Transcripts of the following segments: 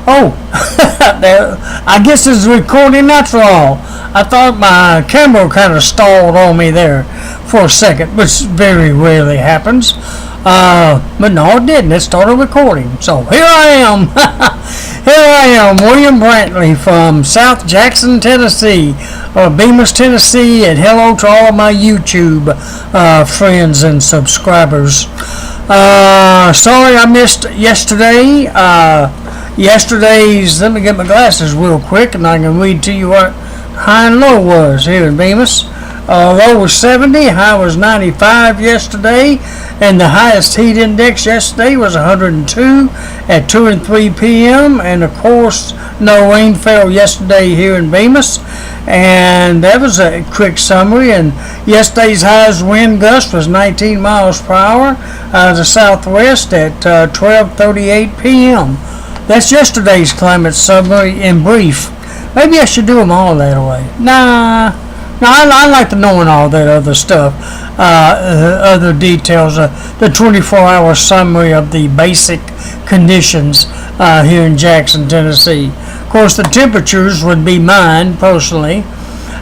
Oh, I guess it's recording after all. I thought my camera kind of stalled on me there for a second, which very rarely happens. But no, it didn't. It started recording. So here I am. Here I am, William Brantley from South Jackson, Tennessee, or Bemis, Tennessee, and hello to all of my YouTube friends and subscribers. Sorry I missed yesterday. Let me get my glasses real quick and I can read to you what high and low was here in Bemis. Low was 70, high was 95 yesterday, and the highest heat index yesterday was 102 at 2 and 3 p.m. And of course, no rain fell yesterday here in Bemis. And that was a quick summary. And yesterday's highest wind gust was 19 miles per hour out of the southwest at 12:38 p.m. That's yesterday's climate summary in brief. Maybe I should do them all that way. Nah, I like to knowing all that other stuff, other details, the 24-hour summary of the basic conditions here in Jackson, Tennessee. Of course, the temperatures would be mine personally,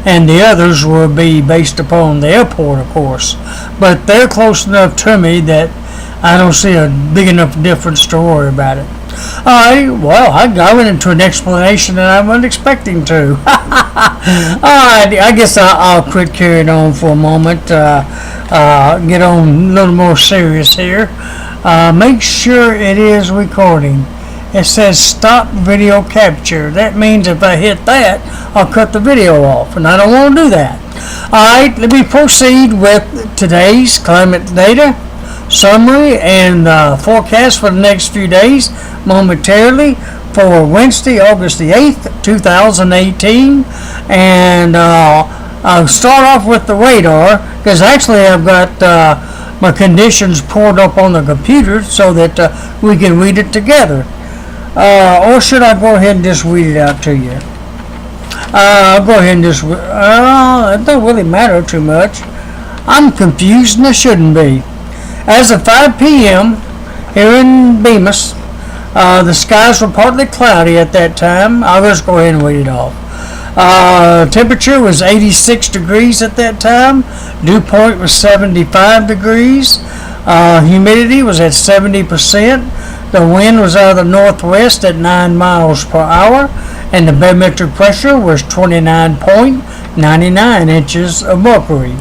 and the others will be based upon the airport, of course. But they're close enough to me that I don't see a big enough difference to worry about it. Well, I went into an explanation that I wasn't expecting to. Alright, I guess I'll quit carrying on for a moment. Get on a little more serious here. Make sure it is recording. It says stop video capture. That means if I hit that, I'll cut the video off, and I don't want to do that. Alright, let me proceed with today's climate data summary and forecast for the next few days momentarily for Wednesday, August the 8th, 2018. And I'll start off with the radar because actually I've got my conditions pulled up on the computer so that we can read it together. Or should I go ahead and just read it out to you? I'll go ahead and just, it don't really matter too much. I'm confused and I shouldn't be. As of 5 p.m. here in Bemis, the skies were partly cloudy at that time. I'll just go ahead and read it off. Temperature was 86 degrees at that time. Dew point was 75 degrees. Humidity was at 70%. The wind was out of the northwest at 9 miles per hour. And the barometric pressure was 29.99 inches of mercury.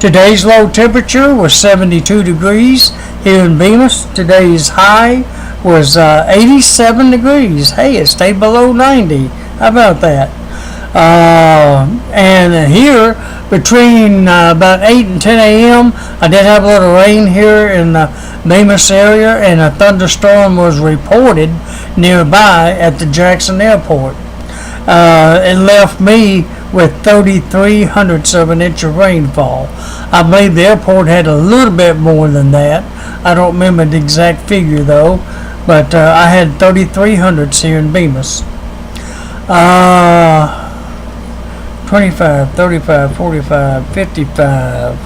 Today's low temperature was 72 degrees here in Bemis. Today's high was 87 degrees. Hey, it stayed below 90. How about that? And here, between about 8 and 10 a.m., I did have a little rain here in the Bemis area, and a thunderstorm was reported nearby at the Jackson Airport. It left me with 3/300ths of an inch of rainfall. I believe the airport had a little bit more than that. I don't remember the exact figure though, but I had 3/300ths here in Bemis. 25, 35, 45, 55.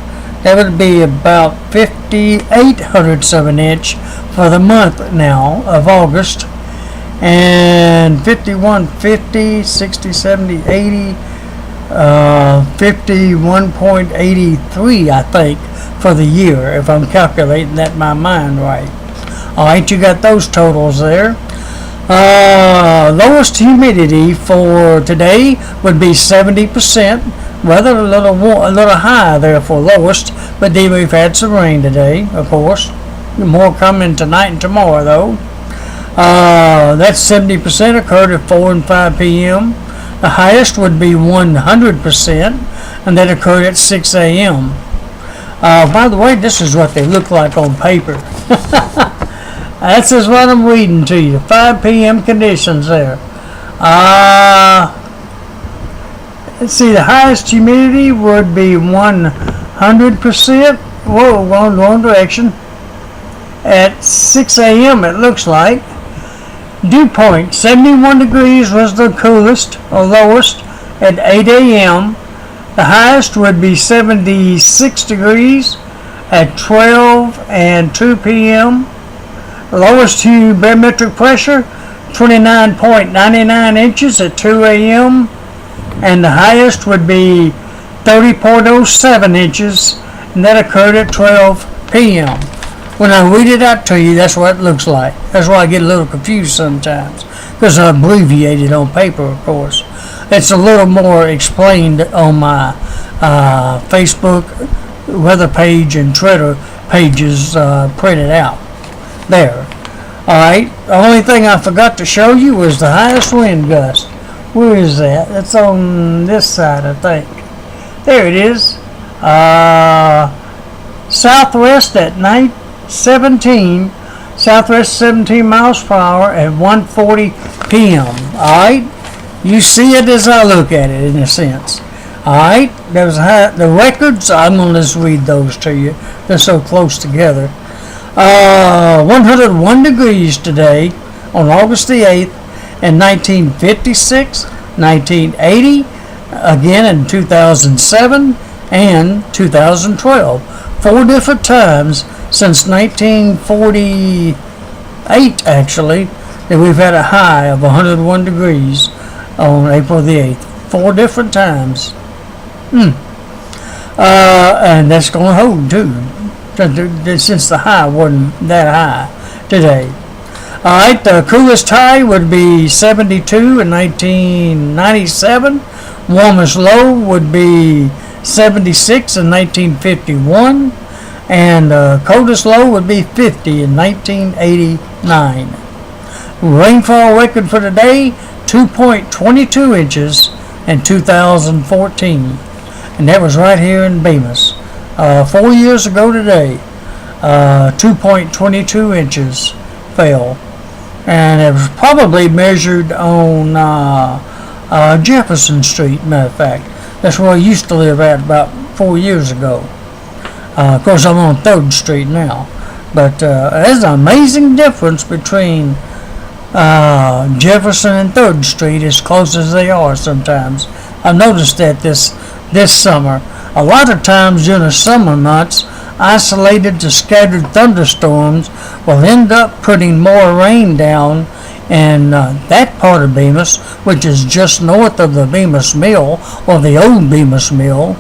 That would be about 58/100ths of an inch for the month now of August. And 51, 50, 60, 70, 80, 51.83, I think, for the year, if I'm calculating that in my mind right. Alright, you got those totals there. Lowest humidity for today would be 70%. Weather a little high there for lowest, but then we've had some rain today, of course. More coming tonight and tomorrow, though. That 70% occurred at 4 and 5 p.m. The highest would be 100%, and that occurred at 6 a.m. By the way, this is what they look like on paper. That's just what I'm reading to you. 5 p.m. conditions there. Let's see, the highest humidity would be 100%. Whoa, going wrong direction. At 6 a.m. it looks like. Dew point, 71 degrees was the coolest or lowest at 8 a.m. The highest would be 76 degrees at 12 and 2 p.m. Lowest barometric pressure, 29.99 inches at 2 a.m. and the highest would be 30.07 inches, and that occurred at 12 p.m. When I read it out to you, that's what it looks like. That's why I get a little confused sometimes, because I abbreviate it on paper, of course. It's a little more explained on my Facebook weather page and Twitter pages printed out there. Alright, the only thing I forgot to show you was the highest wind gust. Where is that? It's on this side, I think. There it is. Southwest at 17 miles per hour at 1:40 p.m. Alright, you see it as I look at it in a sense. Alright, the records, I'm going to just read those to you. They're so close together. 101 degrees today on August the 8th in 1956, 1980, again in 2007, and 2012. 4 different times since 1948, actually, that we've had a high of 101 degrees on April the 8th. 4 different times. And that's going to hold, too, since the high wasn't that high today. Alright, the coolest high would be 72 in 1997. Warmest low would be 76 in 1951. And coldest low would be 50 in 1989. Rainfall record for today, 2.22 inches in 2014. And that was right here in Bemis. 4 years ago today, 2.22 inches fell. And it was probably measured on Jefferson Street, matter of fact. That's where I used to live at about 4 years ago. Of course, I'm on 3rd Street now. But there's an amazing difference between Jefferson and 3rd Street, as close as they are sometimes. I've noticed that this summer. A lot of times during the summer months, isolated to scattered thunderstorms will end up putting more rain down in that part of Bemis, which is just north of the Bemis Mill, or the old Bemis Mill,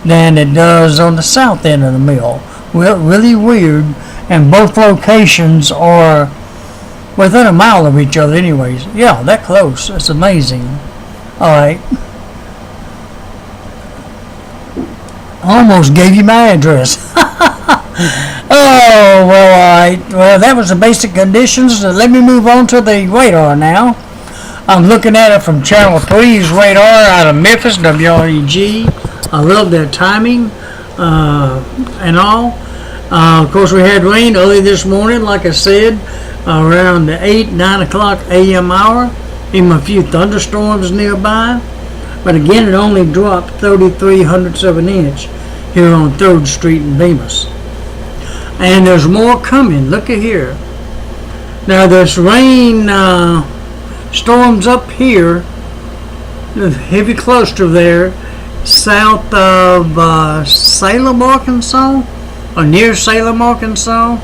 than it does on the south end of the mill. Really weird, and both locations are within a mile of each other anyways. Yeah, that close. It's amazing. Alright. Almost gave you my address. Oh, well, alright. Well, that was the basic conditions. Let me move on to the radar now. I'm looking at it from Channel 3's radar out of Memphis, WREG. I love their timing and all. Of course, we had rain early this morning, like I said, around the 9 o'clock a.m. hour. Even a few thunderstorms nearby. But again, it only dropped 0.33 of an inch here on 3rd Street in Bemis. And there's more coming. Look at here. Now, there's rain storms up here, heavy cluster there, south of Salem, Arkansas, or near Salem, Arkansas.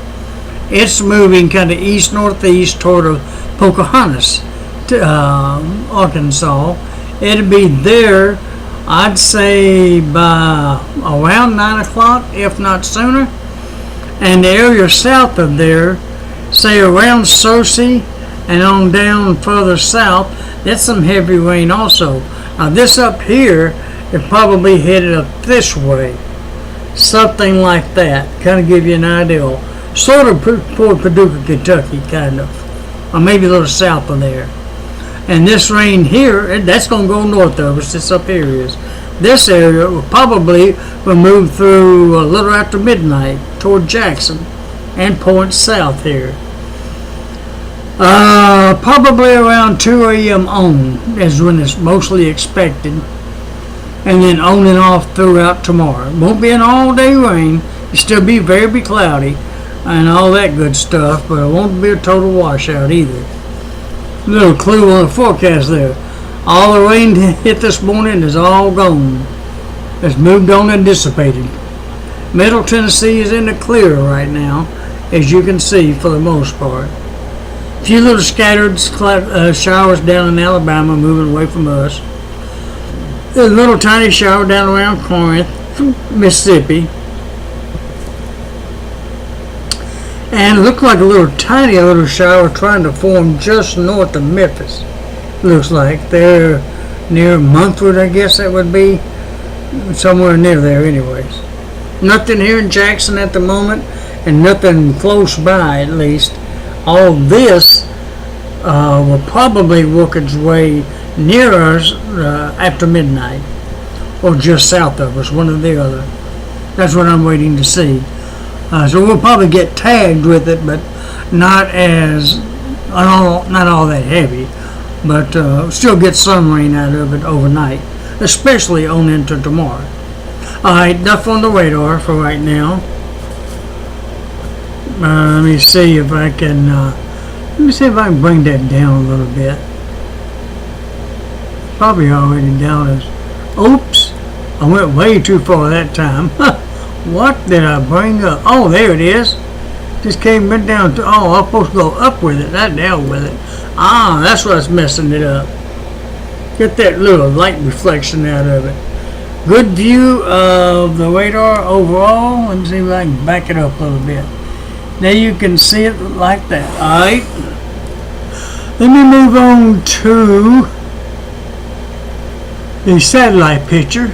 It's moving kind of east-northeast toward Pocahontas, Arkansas. It'll be there, I'd say, by around 9 o'clock, if not sooner. And the area south of there, say around Searcy and on down further south, that's some heavy rain also. Now this up here is probably headed up this way. Something like that. Kind of give you an idea. Sort of toward Paducah, Kentucky, kind of. Or maybe a little south of there. And this rain here, that's going to go north of us. This up here is. This area will probably move through a little after midnight toward Jackson and point south here. Probably around 2 a.m. on is when it's mostly expected. And then on and off throughout tomorrow. It won't be an all-day rain. It'll still be very cloudy and all that good stuff, but it won't be a total washout either. Little clue on the forecast there. All the rain hit this morning is all gone. It's moved on and dissipated. Middle Tennessee is in the clear right now, as you can see for the most part. few little scattered showers down in Alabama, moving away from us. A little tiny shower down around Corinth, Mississippi. And it looked like a little shower trying to form just north of Memphis. Looks like they're near Munford, I guess that would be. Somewhere near there anyways. Nothing here in Jackson at the moment, and nothing close by at least. All this will probably work its way near us after midnight, or just south of us, one or the other. That's what I'm waiting to see. So we'll probably get tagged with it, but not all that heavy. But still get some rain out of it overnight, especially on into tomorrow. Alright, enough on the radar for right now. Let me see if I can bring that down a little bit. Probably already down as, oops, I went way too far that time. What did I bring up? Oh, there it is. Just came right down to, oh, I'm supposed to go up with it, not down with it. Ah, that's what's messing it up. Get that little light reflection out of it. Good view of the radar overall. Let me see if I can back it up a little bit. Now you can see it like that. Alright. Let me move on to the satellite picture.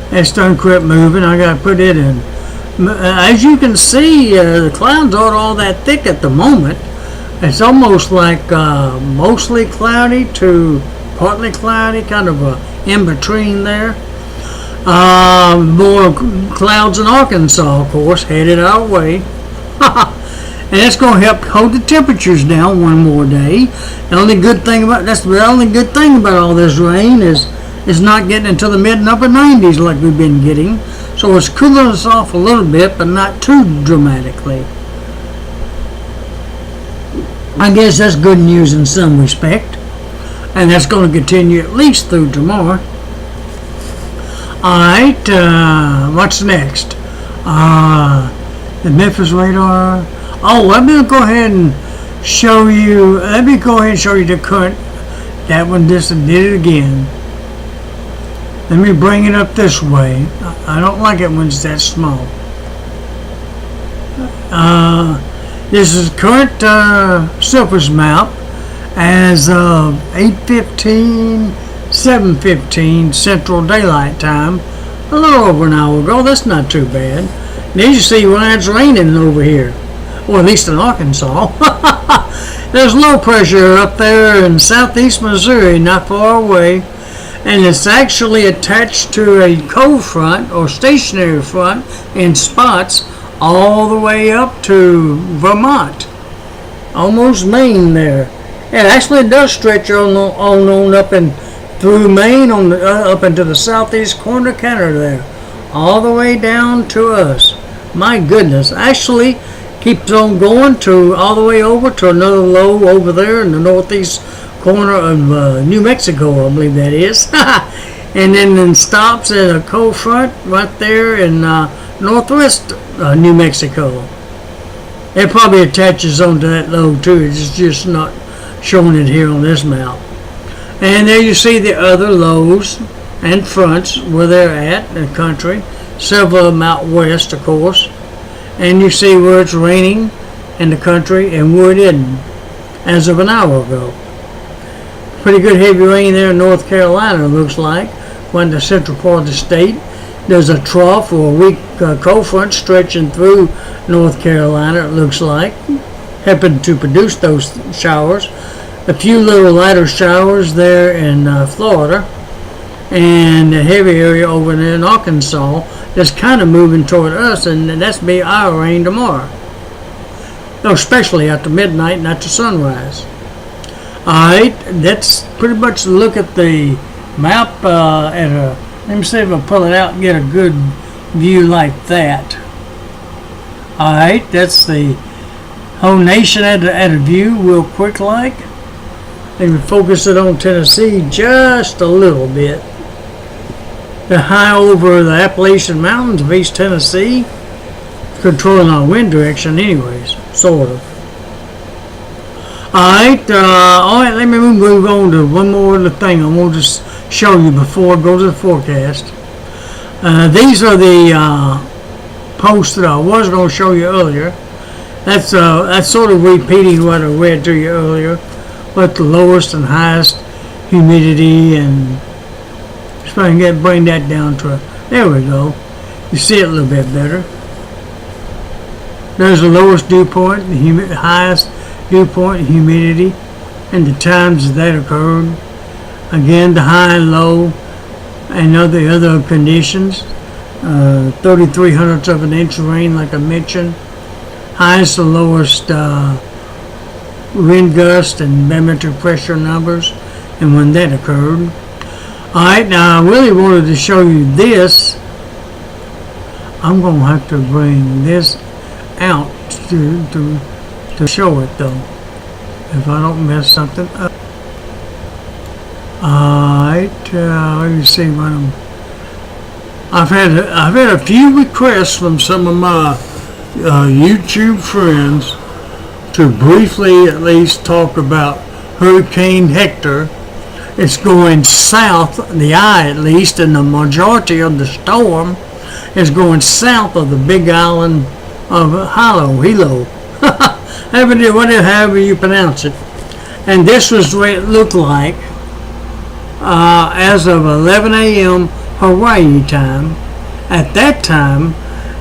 That's done quit moving. I gotta put it in. As you can see, the clouds aren't all that thick at the moment. It's almost like mostly cloudy to partly cloudy, kind of a in between there. More clouds in Arkansas, of course, headed our way. And it's going to help hold the temperatures down one more day. The only good thing about all this rain is it's not getting into the mid and upper 90s like we've been getting. So it's cooling us off a little bit, but not too dramatically. I guess that's good news in some respect. And that's going to continue at least through tomorrow. Alright, what's next? The Memphis radar. Oh, let me go ahead and show you the current. That one just did it again. Let me bring it up this way. I don't like it when it's that small. This is current surface map as of 8:15, 7:15 Central Daylight Time, a little over an hour ago. That's not too bad. Now you see why it's raining over here, or at least in Arkansas. There's low pressure up there in southeast Missouri, not far away, and it's actually attached to a cold front or stationary front in spots all the way up to Vermont, almost Maine there. It actually does stretch on up and through Maine up into the southeast corner of Canada there, all the way down to us. My goodness, actually keeps on going to all the way over to another low over there in the northeast corner of New Mexico, I believe that is. And then stops at a cold front right there in northwest New Mexico. It probably attaches onto that low too. It's just not showing it here on this map. And there you see the other lows and fronts where they're at in the country. Several of them out west, of course. And you see where it's raining in the country and where it isn't as of an hour ago. Pretty good heavy rain there in North Carolina, looks like. Went to the central part of the state. There's a trough or a weak cold front stretching through North Carolina, it looks like, helping to produce those showers. A few little lighter showers there in Florida, and a heavy area over there in Arkansas that's kind of moving toward us, and that's be our rain tomorrow. No, especially after midnight and after sunrise. Alright, that's pretty much the look at the map let me see if I pull it out and get a good view like that. Alright, that's the whole nation at a view real quick like. Let me focus it on Tennessee just a little bit. They're high over the Appalachian Mountains of East Tennessee, controlling our wind direction anyways, sort of. All right, let me move on to one more other thing I want to show you before I go to the forecast. These are the posts that I was going to show you earlier. That's sort of repeating what I read to you earlier, what the lowest and highest humidity, and just try and bring that down to there we go. You see it a little bit better. There's the lowest dew point, the highest dew point, humidity, and the times that occurred. Again, the high and low, and other conditions. 33 hundredths of an inch of rain, like I mentioned. Highest and lowest wind gust and barometric pressure numbers, and when that occurred. Alright, now I really wanted to show you this. I'm going to have to bring this out to show it, though, if I don't mess something up. Alright, let me see what I've had a few requests from some of my YouTube friends to briefly at least talk about Hurricane Hector. It's going south, the eye at least, and the majority of the storm is going south of the Big Island of Hilo. However you pronounce it. And this was the way it looked like as of 11 a.m. Hawaii time. At that time,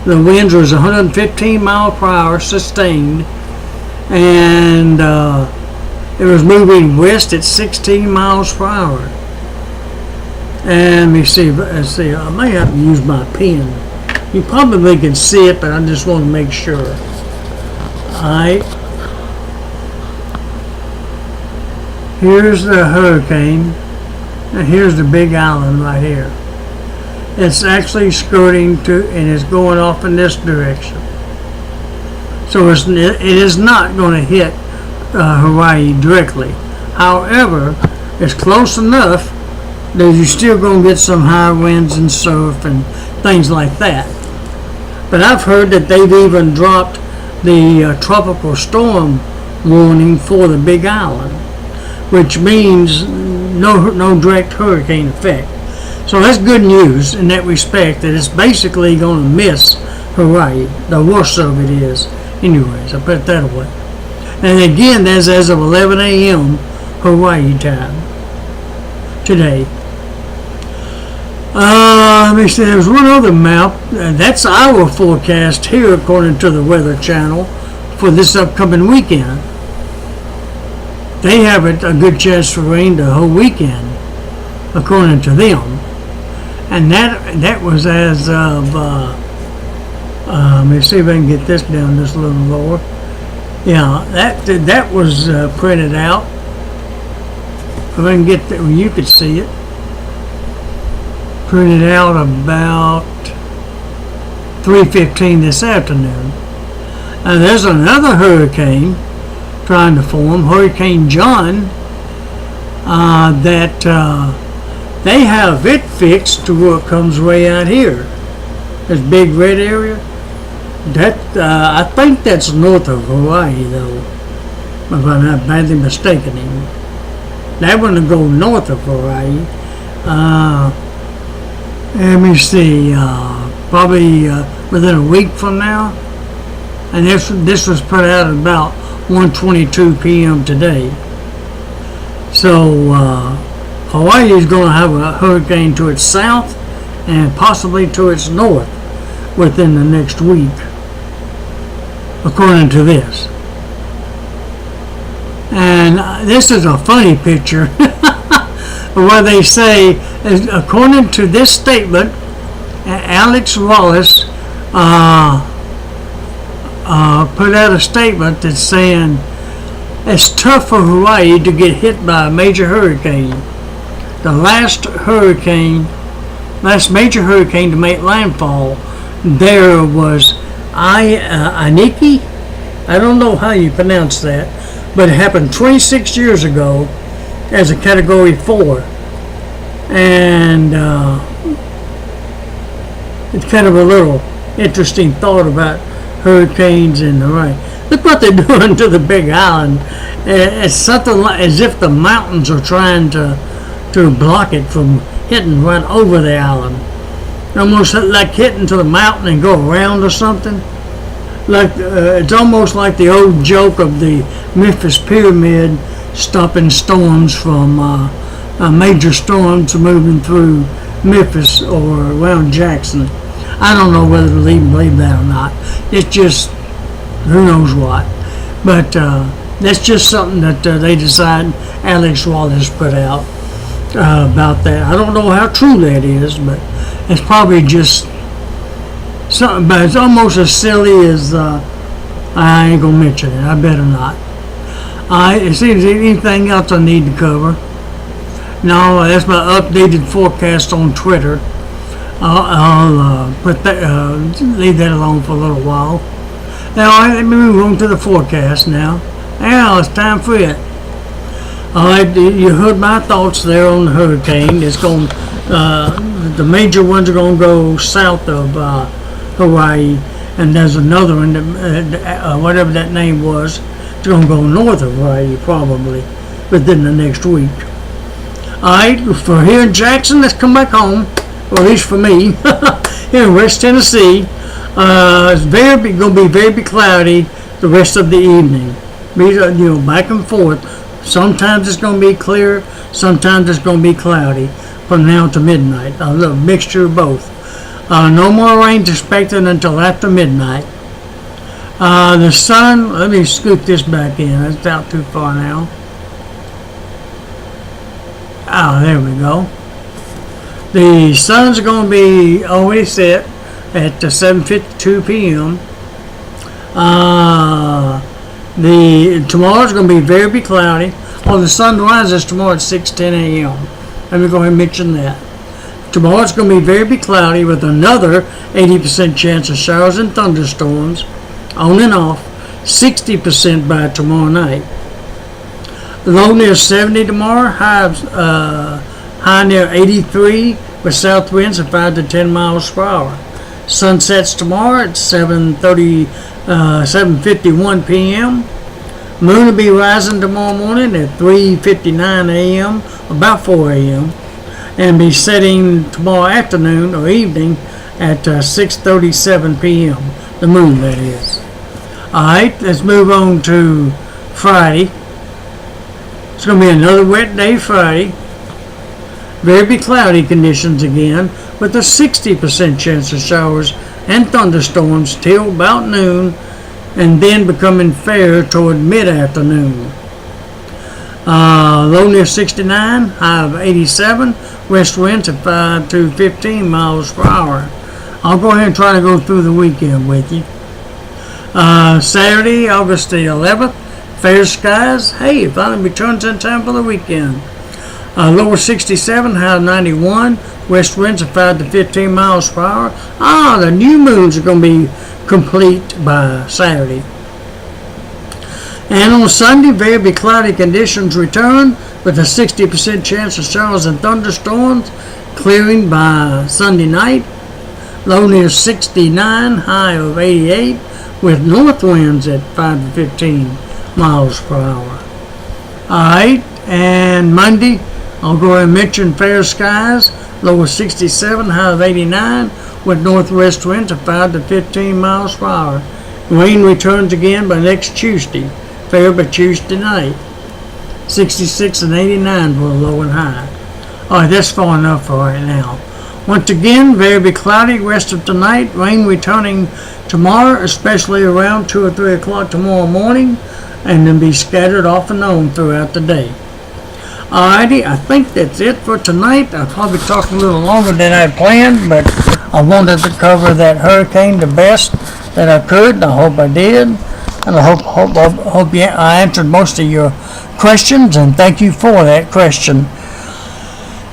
the winds was 115 miles per hour sustained, and it was moving west at 16 miles per hour. And let me see, I may have to use my pen. You probably can see it, but I just want to make sure. Alright. Here's the hurricane, and here's the Big Island right here. It's actually skirting to, and it's going off in this direction. So it is not going to hit Hawaii directly. However, it's close enough that you're still going to get some high winds and surf and things like that. But I've heard that they've even dropped the tropical storm warning for the Big Island, which means no direct hurricane effect. So that's good news in that respect, that it's basically going to miss Hawaii. The worst of it is. Anyways, I'll put it that way. And again, that's as of 11 a.m. Hawaii time today. Let me see, there's one other map. That's our forecast here according to the Weather Channel for this upcoming weekend. They have a good chance for rain the whole weekend according to them. And that was as of, let me see if I can get this down just a little lower. Yeah, that was printed out. If I can get that, well, you could see it. Printed out about 3:15 this afternoon. And there's another hurricane trying to form, Hurricane John, that they have it fixed to where it comes way out here. This big red area. That I think that's north of Hawaii, though, if I'm not badly mistaken. That one will go north of Hawaii. Let me see, probably within a week from now. And this was put out at about 1:22 p.m. today. So Hawaii is going to have a hurricane to its south and possibly to its north within the next week, according to this. And this is a funny picture. Where they say, according to this statement, Alex Wallace put out a statement that's saying it's tough for Hawaii to get hit by a major hurricane. The last major hurricane to make landfall there was Iniki. I don't know how you pronounce that, but it happened 26 years ago as a Category 4. And it's kind of a little interesting thought about hurricanes and Hawaii. Look what they're doing to the Big Island. It's something like as if the mountains are trying to block it from hitting right over the island. Almost like hitting to the mountain and go around or something. Like it's almost like the old joke of the Memphis Pyramid stopping storms from major storms moving through Memphis or around Jackson. I don't know whether to even believe that or not. It's just who knows what. But that's just something that they decided Alex Wallace put out about that. I don't know how true that is, but it's probably just something. But it's almost as silly as I ain't gonna mention it. I better not. Is there anything else I need to cover? No, that's my updated forecast on Twitter. I'll put that, leave that alone for a little while. Now, let me move on to the forecast now. Now it's time for it. You heard my thoughts there on the hurricane. It's going, the major ones are going to go south of Hawaii, and there's another one, whatever that name was, it's going to go north of Hawaii probably within the next week. Alright, for here in Jackson, let's come back home, or at least for me, here in West Tennessee. It's going to be very cloudy the rest of the evening. Back and forth. Sometimes it's going to be clear, sometimes it's going to be cloudy from now to midnight. A little mixture of both. No more rain expected until after midnight. The sun, let me scoop this back in. It's out too far now. There we go. The sun's going to be already set at 7:52 p.m. Tomorrow's going to be very cloudy. The sun rises tomorrow at 6:10 a.m. Let me go ahead and mention that. Tomorrow's going to be very cloudy with another 80% chance of showers and thunderstorms on and off, 60% by tomorrow night. Low near 70 tomorrow, high near 83 with south winds of 5 to 10 miles per hour. Sun sets tomorrow at 7:51 p.m. Moon will be rising tomorrow morning at 3:59 a.m., about 4 a.m., and be setting tomorrow afternoon or evening at 6:37 p.m. The moon, that is. Alright, let's move on to Friday. It's going to be another wet day Friday. Very cloudy conditions again, with a 60% chance of showers and thunderstorms till about noon, and then becoming fair toward mid-afternoon. Low near 69, high of 87, west winds at 5 to 15 miles per hour. I'll go ahead and try to go through the weekend with you. Saturday, August the 11th, fair skies. Hey, finally returns in time for the weekend. Lower 67, high of 91, west winds at 5 to 15 miles per hour. The new moons are going to be complete by Saturday. And on Sunday, very cloudy conditions return with a 60% chance of showers and thunderstorms, clearing by Sunday night. Low near 69, high of 88, with north winds at 5 to 15 miles per hour. Alright, and Monday, I'll go ahead and mention fair skies. Low of 67, high of 89, with northwest winds of 5 to 15 miles per hour. Rain returns again by next Tuesday. Fair by Tuesday night. 66 and 89 for the low and high. Alright, that's far enough for right now. Once again, very cloudy rest of tonight. Rain returning tomorrow, especially around 2 or 3 o'clock tomorrow morning, and then be scattered off and on throughout the day. Alrighty, I think that's it for tonight. I'll probably talk a little longer than I planned, but I wanted to cover that hurricane the best that I could, and I hope I did. And I hope I answered most of your questions, and thank you for that question.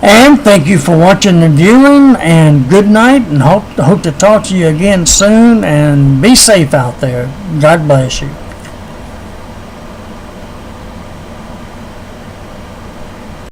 And thank you for watching and viewing, and good night, and hope to talk to you again soon, and be safe out there. God bless you.